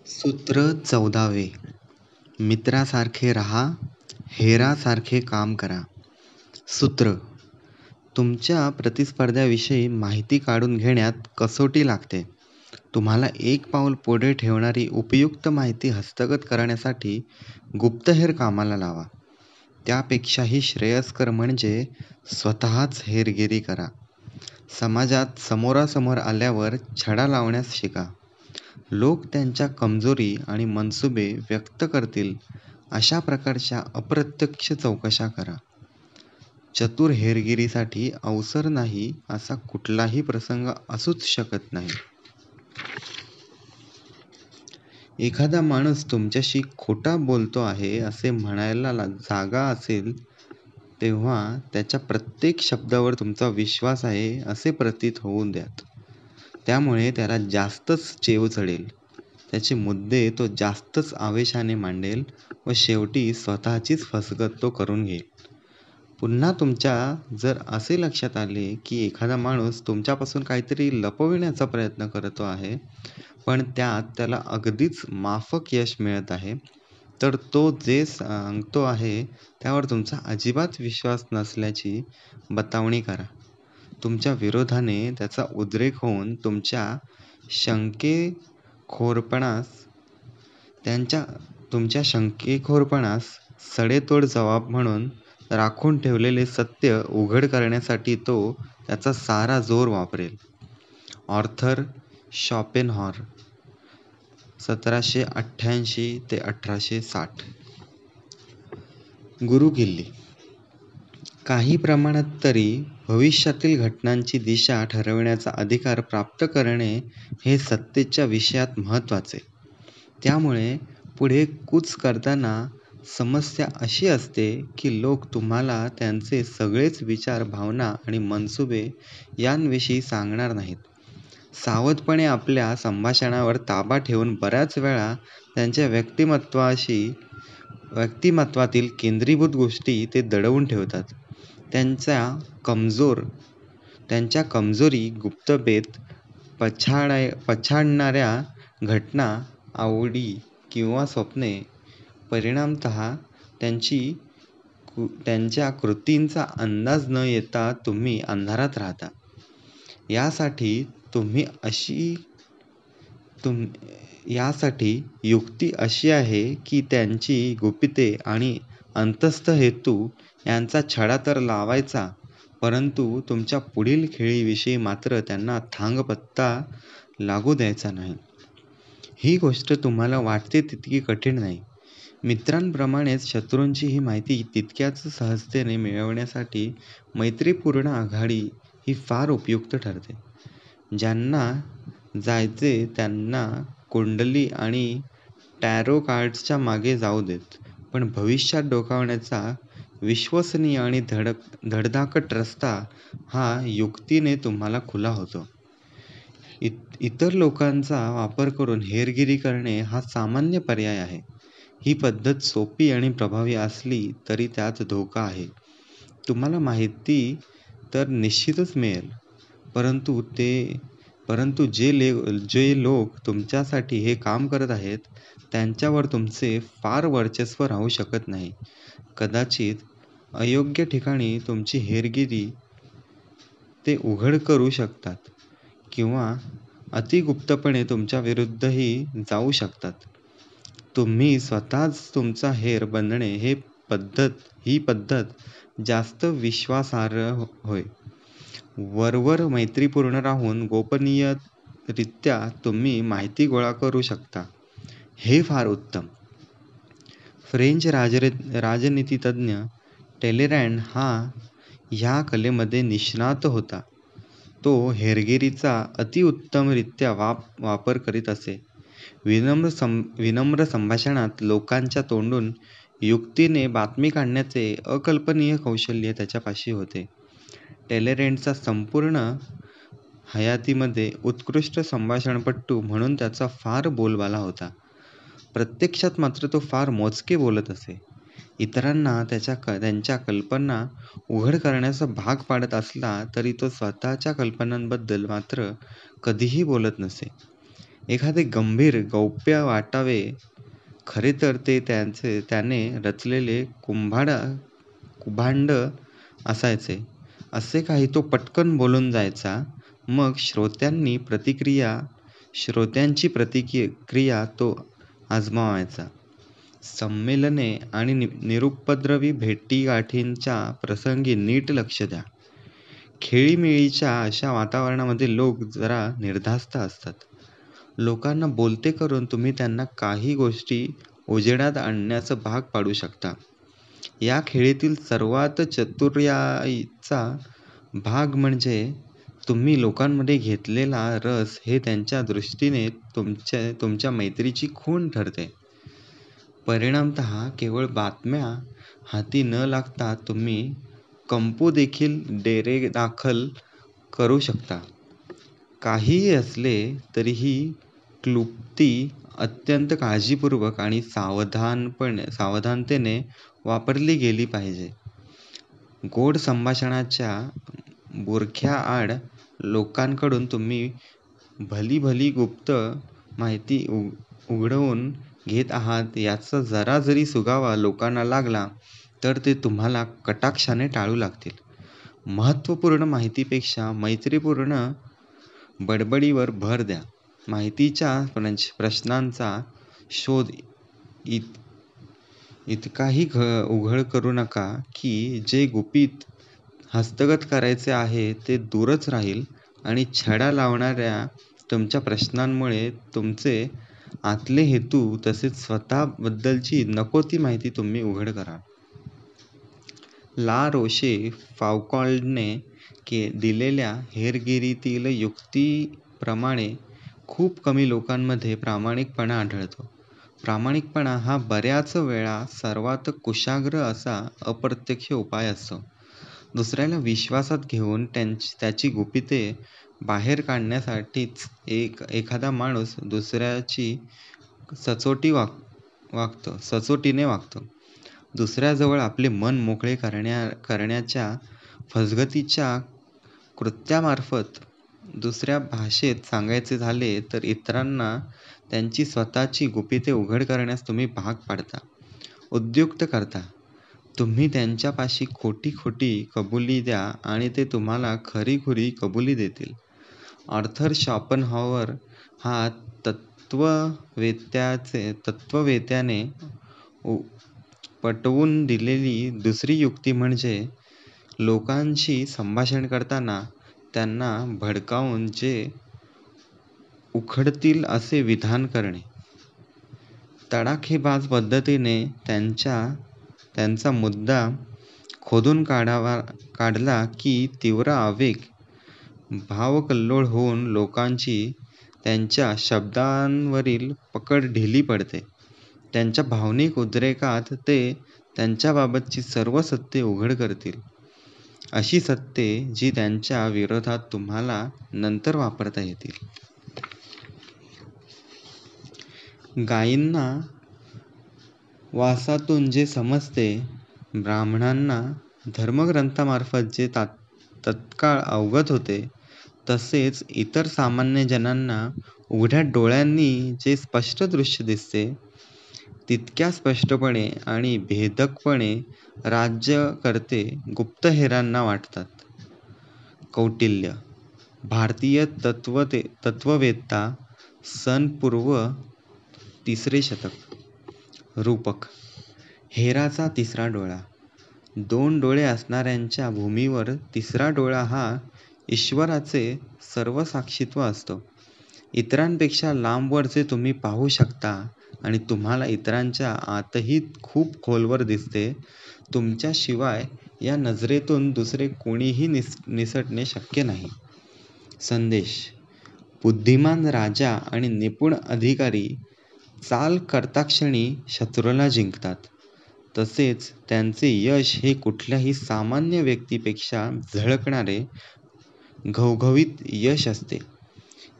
सूत्र 14वे. मित्रासारखे राहा, हेरासारखे काम करा. सूत्र: तुमच्या प्रतिस्पर्ध्याविषयी माहिती काढून घेण्यात कसोटी लागते. तुम्हाला एक पाऊल पुढे ठेवणारी उपयुक्त माहिती हस्तगत करण्यासाठी गुप्तहेर कामाला लावा. त्यापेक्षाही श्रेयस्कर म्हणजे स्वतःच हेरगिरी करा. समाजात समोरासमोर आल्यावर छडा लावण्यास शिका. लोक त्यांच्या कमजोरी आणि मनसुबे व्यक्त करतील अशा प्रकारच्या अप्रत्यक्ष चौकशा करा. चतुर हेरगिरीसाठी अवसर नाही असा कुठलाही प्रसंग असूच शकत नाही. एखादा माणूस तुमच्याशी खोटा बोलतो आहे असे म्हणायला जागा असेल तेव्हा त्याच्या प्रत्येक शब्दावर तुमचा विश्वास आहे असे प्रतीत होऊ द्यात. त्यामुळे त्याला जास्तच चेव चढेल. त्याचे मुद्दे तो जास्तच आवेशाने मांडेल व शेवटी स्वतःचीच फसगत तो करून घेईल. पुन्हा तुमच्या जर असे लक्षात आले की एखादा माणूस तुमच्यापासून काहीतरी लपविण्याचा प्रयत्न करतो आहे, पण त्यात त्याला अगदीच माफक यश मिळत आहे, तर तो जे सांगतो आहे त्यावर तुमचा अजिबात विश्वास नसल्याची बतावणी करा. तुमच्या विरोधाने त्याचा उद्रेक होऊन तुमच्या शंकेखोरपणास सडेतोड जबाब म्हणून राखून ठेवलेले सत्य उघड करण्यासाठी तो त्याचा सारा जोर वापरेल. ऑर्थर शॉपेनहॉर, 1788 ते 1860. गुरुकिल्ली. काही प्रमाणात तरी भविष्यातील घटनांची दिशा ठरविण्याचा अधिकार प्राप्त करणे हे सत्तेच्या विषयात महत्त्वाचे. त्यामुळे पुढे कूच करताना समस्या अशी असते की लोक तुम्हाला त्यांचे सगळेच विचार, भावना आणि मनसुबे यांविषयी सांगणार नाहीत. सावधपणे आपल्या संभाषणावर ताबा ठेवून बऱ्याच वेळा त्यांच्या व्यक्तिमत्वातील केंद्रीभूत गोष्टी ते दडवून ठेवतात. त्यांच्या कमजोरी, गुप्तबेत पछाडणाऱ्या घटना, आवडी किंवा स्वप्ने, परिणामतः त्यांच्या कृतींचा अंदाज न येता तुम्ही अंधारात राहता. यासाठी युक्ती अशी आहे की त्यांची गुपिते आणि अंतस्थ हेतू यांचा छडा तर लावायचा, परंतु तुमच्या पुढील खेळीविषयी मात्र त्यांना थांगपत्ता लागू द्यायचा नाही. ही गोष्ट तुम्हाला वाटते तितकी कठीण नाही. मित्रांप्रमाणेच शत्रूंची ही माहिती तितक्याच सहजतेने मिळवण्यासाठी मैत्रीपूर्ण आघाडी ही फार उपयुक्त ठरते. ज्यांना जायचे त्यांना कुंडली आणि टॅरो कार्ड्सच्या मागे जाऊ देत, पण भविष्यात डोकावण्याचा विश्वसनीय आणि धडधाकट रस्ता हा युक्तीने तुम्हाला खुला होतो. इतर लोकांचा वापर करून हेरगिरी करणे हा सामान्य पर्याय आहे. ही पद्धत सोपी आणि प्रभावी असली तरी त्यात धोका आहे. तुम्हाला माहिती तर निश्चितच मिळेल, परंतु जे लोक तुमच्यासाठी हे काम करत आहेत त्यांच्यावर तुमचे फार वर्चस्व राहू शकत नाही. कदाचित अयोग्य ठिकाणी तुमची हेरगिरी ते उघड करू शकतात किंवा अतिगुप्तपणे तुमच्या विरुद्धही जाऊ शकतात. तुम्ही स्वतःच तुमचा हेर बनणे ही पद्धत जास्त विश्वासार्ह होय. वरवर मैत्रीपूर्ण राहून गोपनीयरित्या तुम्ही माहिती गोळा करू शकता, हे फार उत्तम. फ्रेंच राजनीतिज्ञ टॅलेरँड हा ह्या कलेमध्ये निष्णात होता. तो हेरगिरीचा अतिउत्तमरित्या वापर करीत असे. विनम्र संभाषणात लोकांच्या तोंडून युक्तीने बातमी काढण्याचे अकल्पनीय कौशल्य त्याच्यापाशी होते. टॅलेरँडचा संपूर्ण हयातीमध्ये उत्कृष्ट संभाषणपटू म्हणून त्याचा फार बोलबाला होता. प्रत्यक्षात मात्र तो फार मोजके बोलत असे. इतरांना त्यांच्या कल्पना उघड करण्यास भाग पाडत असला तरी तो स्वतःच्या कल्पनांबद्दल मात्र कधीही बोलत नसे. एखादे गंभीर गौप्य वाटावे, खरे तर ते त्याने रचलेले कुभांड असायचे. असे काही तो पटकन बोलून जायचा. मग श्रोत्यांची प्रतिक्रिया तो आजमावायचा. संमेलने आणि निरुपद्रवी भेटीगाठींच्या प्रसंगी नीट लक्ष द्या. खेळीमेळीच्या अशा वातावरणामध्ये लोक जरा निर्धास्त असतात. लोकांना बोलते करून तुम्ही त्यांना काही गोष्टी उजेडात आणण्याचा भाग पाडू शकता. या खेळीतील सर्वात चतुराईचा भाग म्हणजे तुम्ही लोकांमध्ये घेतलेला रस हे त्यांच्या दृष्टीने तुमच्या मैत्रीची खूण ठरते. परिणामतः केवळ बातम्या हाती न लागता तुम्ही कंपू देखील डेरेदाखल करू शकता. काहीही असले तरीही क्लृप्ती अत्यंत काळजीपूर्वक आणि सावधानतेने वापरली गेली पाहिजे. गोड संभाषणाच्या बुरख्याआड लोकांकडून तुम्ही भली गुप्त माहिती उघडवून घेत आहात याचा जरा जरी सुगावा लोकांना लागला तर ते तुम्हाला कटाक्षाने टाळू लागतील. महत्त्वपूर्ण माहितीपेक्षा मैत्रीपूर्ण बडबडीवर भर द्या. माहितीच्या प्रश्नांचा शोध इतकाही उघड करू नका की जे गुपित हस्तगत करायचे आहे ते दूरच राहील आणि छडा लावणाऱ्या तुमच्या प्रश्नांमुळे तुमचे आतले हेतू तसेच स्वतःबद्दलची नको ती माहिती तुम्ही उघड कराल. ला रोशे फाउकॉल्टने दिलेल्या हेरगिरीतील युक्तीप्रमाणे खूप कमी लोकांमध्ये प्रामाणिकपणा आढळतो. प्रामाणिकपणा हा बऱ्याच वेळा सर्वात कुशाग्र असा अप्रत्यक्ष उपाय असतो. दुसऱ्याला विश्वासात घेऊन त्याची गुपिते बाहेर काढण्यासाठीच एखादा माणूस दुसऱ्याची सचोटीने वागतो. दुसऱ्याजवळ आपले मन मोकळे करण्याच्या फसगतीच्या कृत्यामार्फत. दुसऱ्या भाषेत सांगायचे झाले तर इतरांना त्यांची स्वतःची गुपिते उघड करण्यास तुम्ही भाग पाडता, उद्युक्त करता. तुम्ही त्यांच्यापाशी खोटी कबुली द्या आणि ते तुम्हाला खरी कबुली देतील. आर्थर शॉपनहॉवर हा तत्त्ववेत्याने पटवून दिलेली दुसरी युक्ती म्हणजे लोकांशी संभाषण करताना त्यांना भडकावून जे उखडतील असे विधान करणे. तडाखेबाज पद्धतीने त्यांचा मुद्दा खोदून काढला की तीव्र आवेग, भावकल्लोळ होऊन लोकांची त्यांच्या शब्दांवरील पकड ढिली पडते. त्यांच्या भावनिक उद्रेकात ते त्यांच्याबाबतची सर्व सत्ये उघड करतील, अशी सत्ये जी त्यांच्या विरोधात तुम्हाला नंतर वापरता येतील. गायींना वासातून जे समजते, ब्राह्मणांना धर्मग्रंथामार्फत जे तत्काळ अवगत होते, तसेच इतर सामान्य जनांना उघड्या डोळ्यांनी जे स्पष्ट दृश्य दिसते, तितक्या स्पष्टपणे आणि भेदकपणे राज्यकर्ते गुप्तहेरांना वाटतात. कौटिल्य, भारतीय तत्त्ववेत्ता, सन पूर्व 3 शतक. रूपक: हेराचा तिसरा डोळा. 2 डोळे असणाऱ्यांच्या भूमीवर तिसरा डोळा हा ईश्वराचे सर्वसाक्षित्व असतो. इतरांपेक्षा लांबवरचे तुम्ही पाहू शकता आणि तुम्हाला इतरांच्या आतही खूप खोलवर दिसते. तुमच्याशिवाय या नजरेतून दुसरे कोणीही निसटणे शक्य नाही. संदेश: बुद्धिमान राजा आणि निपुण अधिकारी चाल करताक्षणी शत्रूला जिंकतात. तसेच त्यांचे यश हे कुठल्याही सामान्य व्यक्तीपेक्षा झळकणारे घवघवीत यश असते.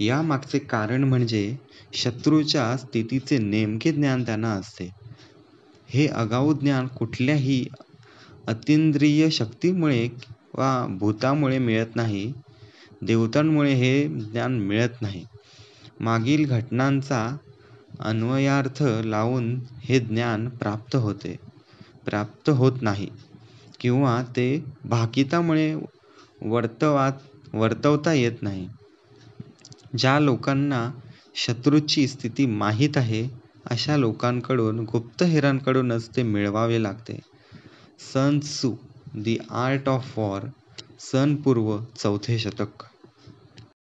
यामागचे कारण म्हणजे शत्रूच्या स्थितीचे नेमके ज्ञान त्यांना असते. हे आगाऊ ज्ञान कुठल्याही अतींद्रिय शक्तीमुळे वा भूतामुळे मिळत नाही. देवतांमुळे हे ज्ञान मिळत नाही. मागील घटनांचा अन्वयार्थ लावून हे ज्ञान प्राप्त होत नाही किंवा ते भाकितामुळे वर्तवता येत नाही. ज्या लोकांना शत्रूची स्थिती माहीत आहे अशा लोकांकडून गुप्तहेरांकडूनच ते मिळवावे लागते. Sun Tzu, the art of war, सन पूर्व 4थे शतक.